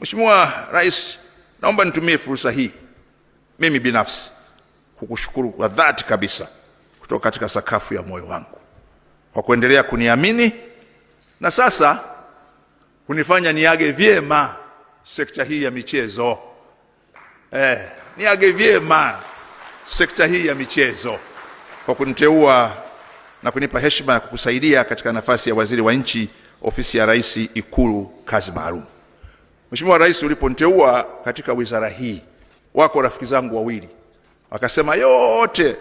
Mheshimiwa Rais, naomba nitumie fursa hii mimi binafsi kukushukuru kwa dhati kabisa kutoka katika sakafu ya moyo wangu kwa kuendelea kuniamini na sasa kunifanya niage vyema sekta hii ya michezo. Niage vyema sekta hii ya michezo kwa kuniteua na kunipa heshima ya kukusaidia katika nafasi ya waziri wa nchi, ofisi ya Rais, Ikulu, kazi maalum. Mheshimiwa Rais, uliponiteua katika wizara hii, wako rafiki zangu wawili wakasema yote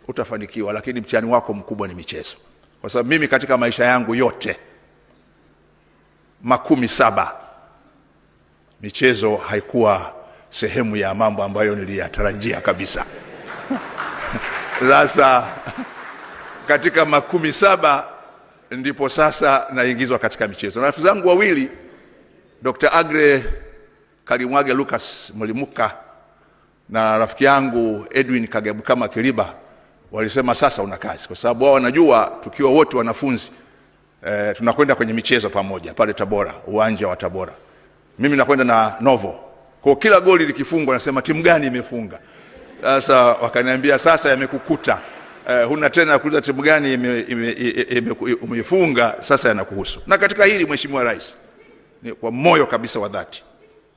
utafanikiwa, lakini mtihani wako mkubwa ni michezo. Kwa sababu mimi katika maisha yangu yote 17 michezo haikuwa sehemu ya mambo ambayo niliyatarajia kabisa. Sasa katika 17 ndipo sasa naingizwa katika michezo. Na rafiki zangu wawili Dr. Agre Kalimwage Lucas Mulimuka na rafiki yangu Edwin Kagebukama Kiliba walisema sasa una kazi, kwa sababu wao wanajua tukiwa wote wanafunzi tunakwenda kwenye michezo pamoja pale Tabora, uwanja wa Tabora. Mimi nakwenda na Novo. Kwa kila goli likifungwa nasema timu gani imefunga. Sasa wakaniambia sasa yamekukuta. Huna tena kuuliza timu gani umefunga, sasa yanakuhusu. Na katika hili Mheshimiwa Rais, ni kwa moyo kabisa wa dhati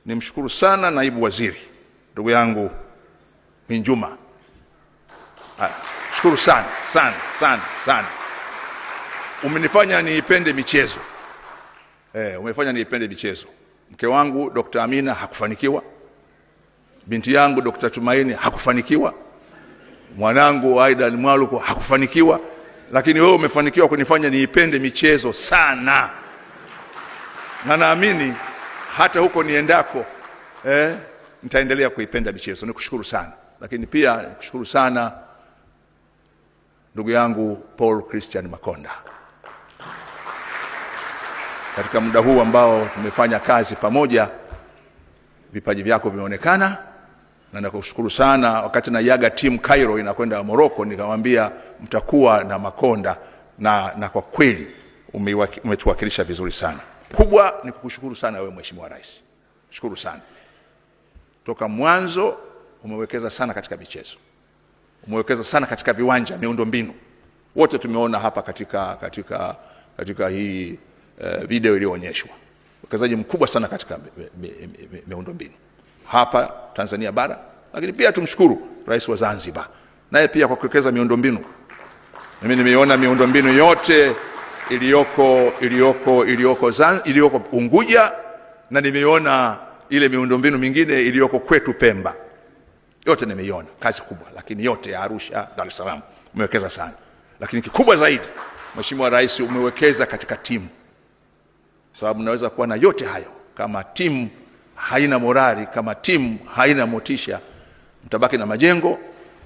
nimshukuru sana naibu waziri ndugu yangu Minjuma. Shukuru sana sana sana sana. Umenifanya niipende michezo. Umefanya niipende michezo. Mke wangu Dr. Amina hakufanikiwa. Binti yangu Dr. Tumaini hakufanikiwa. Mwanangu Aidan Mwaluko hakufanikiwa. Lakini wewe umefanikiwa kunifanya niipende michezo sana. Na naamini hata huko niendako nitaendelea kuipenda michezo. Nikushukuru sana. Lakini pia nikushukuru sana ndugu yangu Paul Christian Makonda. Katika muda huu ambao tumefanya kazi pamoja, vipaji vyako vimeonekana, na nakushukuru sana. Wakati naiaga timu Cairo inakwenda Morocco, nikamwambia mtakuwa na Makonda, na kwa kweli umetuwakilisha vizuri sana. Kubwa ni kukushukuru sana wewe Mheshimiwa Rais. Shukuru sana. Toka mwanzo umewekeza sana katika michezo. Umewekeza sana katika viwanja, miundombinu. Wote tumeona hapa katika hii video iliyoonyeshwa. Uwekezaji mkubwa sana katika miundombinu hapa Tanzania bara, lakini pia tumshukuru Rais wa Zanzibar naye pia kwa kuwekeza miundombinu. Mimi nimeona miundombinu yote iliyoko Unguja, na nimeona ile miundombinu mingine iliyoko kwetu Pemba. Yote nimeiona, kazi kubwa, lakini yote ya Arusha, Dar es Salaam umewekeza sana. Lakini kikubwa zaidi Mheshimiwa Rais, umewekeza katika timu. Sababu naweza kuwa na yote hayo, kama timu haina morali, kama timu haina motisha, mtabaki na majengo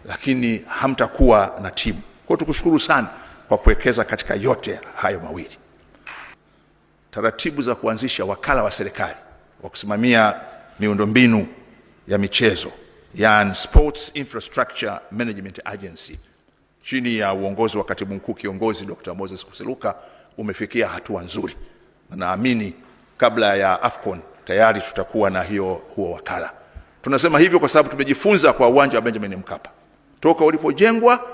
lakini hamtakuwa na timu. Kwa tukushukuru sana kwa kuwekeza katika yote hayo mawili. Taratibu za kuanzisha wakala wa serikali wa kusimamia miundombinu ya michezo, yani Sports Infrastructure Management Agency, chini ya uongozi wa Katibu Mkuu Kiongozi Dr. Moses Kusiluka, umefikia hatua nzuri. Na naamini kabla ya AFCON tayari tutakuwa na huo wakala. Tunasema hivyo kwa sababu tumejifunza kwa uwanja wa Benjamin Mkapa. Toka ulipojengwa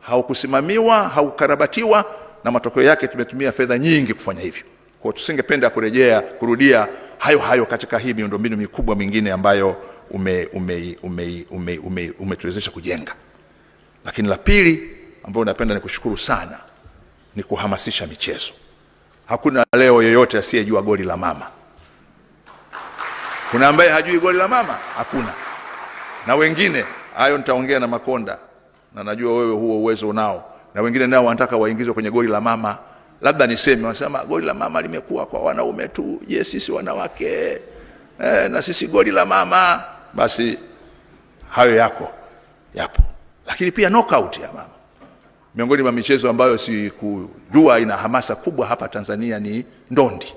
haukusimamiwa, haukarabatiwa, na matokeo yake tumetumia fedha nyingi kufanya hivyo. Kwa tusingependa kurudia hayo katika hii miundombinu mikubwa mingine ambayo umetuwezesha kujenga. Lakini la pili ambalo napenda nikushukuru sana ni kuhamasisha michezo. Hakuna leo yoyote asiyejua goli la mama. Kuna ambaye hajui goli la mama? Hakuna. Na wengine, hayo nitaongea na Makonda, na najua wewe huo uwezo unao, na wengine nao wanataka waingizwe kwenye goli la mama. Labda niseme, wanasema goli la mama limekuwa kwa wanaume tu. Je, sisi wanawake na sisi goli la mama? Basi hayo yapo. Lakini pia knockout ya mama, miongoni mwa michezo ambayo sikujua ina hamasa kubwa hapa Tanzania ni ndondi.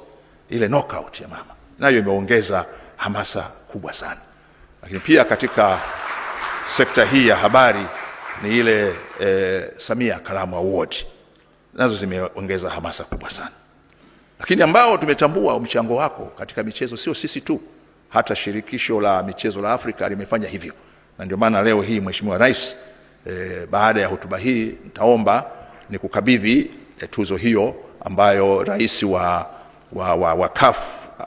Ile knockout ya mama nayo imeongeza hamasa kubwa sana. Lakini pia katika sekta hii ya habari ni ile Samia Kalamu Award, nazo zimeongeza hamasa kubwa sana. Lakini ambao tumetambua mchango wako katika michezo sio sisi tu, hata shirikisho la michezo la Afrika limefanya hivyo, na ndio maana leo hii Mheshimiwa Rais baada ya hotuba hii nitaomba nikukabidhi tuzo hiyo ambayo rais wa CAF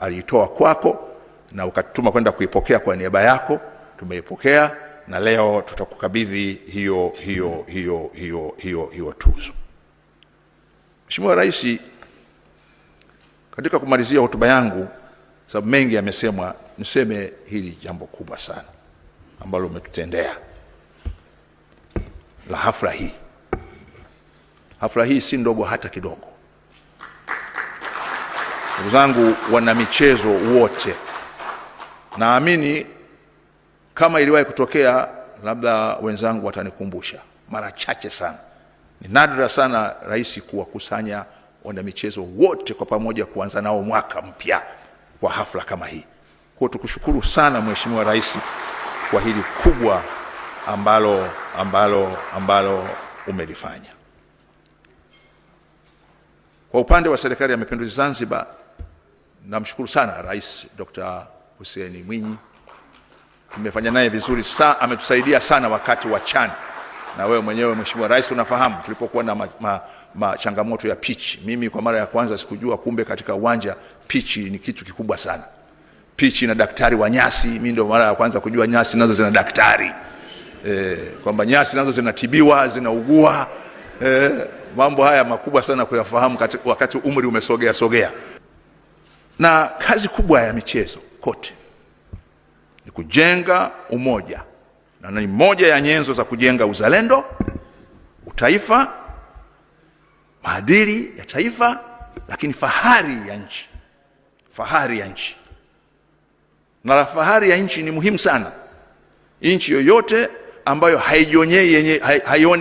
aliitoa kwako na ukatuma kwenda kuipokea kwa niaba yako. Tumeipokea na leo tutakukabidhi hiyo tuzo. Mheshimiwa Rais, katika kumalizia hotuba yangu, sababu mengi yamesemwa, niseme hili jambo kubwa sana ambalo umetutendea la hafla hii. Hafla hii si ndogo hata kidogo. Ndugu zangu wana michezo wote, naamini kama iliwahi kutokea, labda wenzangu watanikumbusha, mara chache sana, ni nadra sana rais kuwakusanya wana michezo wote kwa pamoja kuanza nao mwaka mpya kwa hafla kama hii. Kwa tukushukuru sana Mheshimiwa Rais kwa hili kubwa ambalo umelifanya. Kwa upande wa Serikali ya Mapinduzi Zanzibar, namshukuru sana Rais Dr. Hussein Mwinyi. Tumefanya naye vizuri sana, ametusaidia sana wakati wa CHAN. Na wewe mwenyewe Mheshimiwa Rais unafahamu tulipokuwa na changamoto ya pitch. Mimi kwa mara ya kwanza sikujua kumbe katika uwanja pitch ni kitu kikubwa sana. Pitch na daktari wa nyasi, mimi ndio mara ya kwanza kujua nyasi nazo zina daktari. Kwamba nyasi nazo zinatibiwa, zinaugua. Mambo haya makubwa sana kuyafahamu wakati umri umesogea. Na kazi kubwa ya michezo kote ni kujenga umoja, na ni moja ya nyenzo za kujenga uzalendo, utaifa, maadili ya taifa, lakini fahari ya nchi. Na fahari ya nchi ni muhimu sana. Nchi yoyote ambayo haioni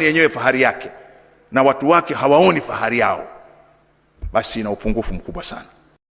yenyewe fahari yake na watu wake hawaoni fahari yao, basi ina upungufu mkubwa sana.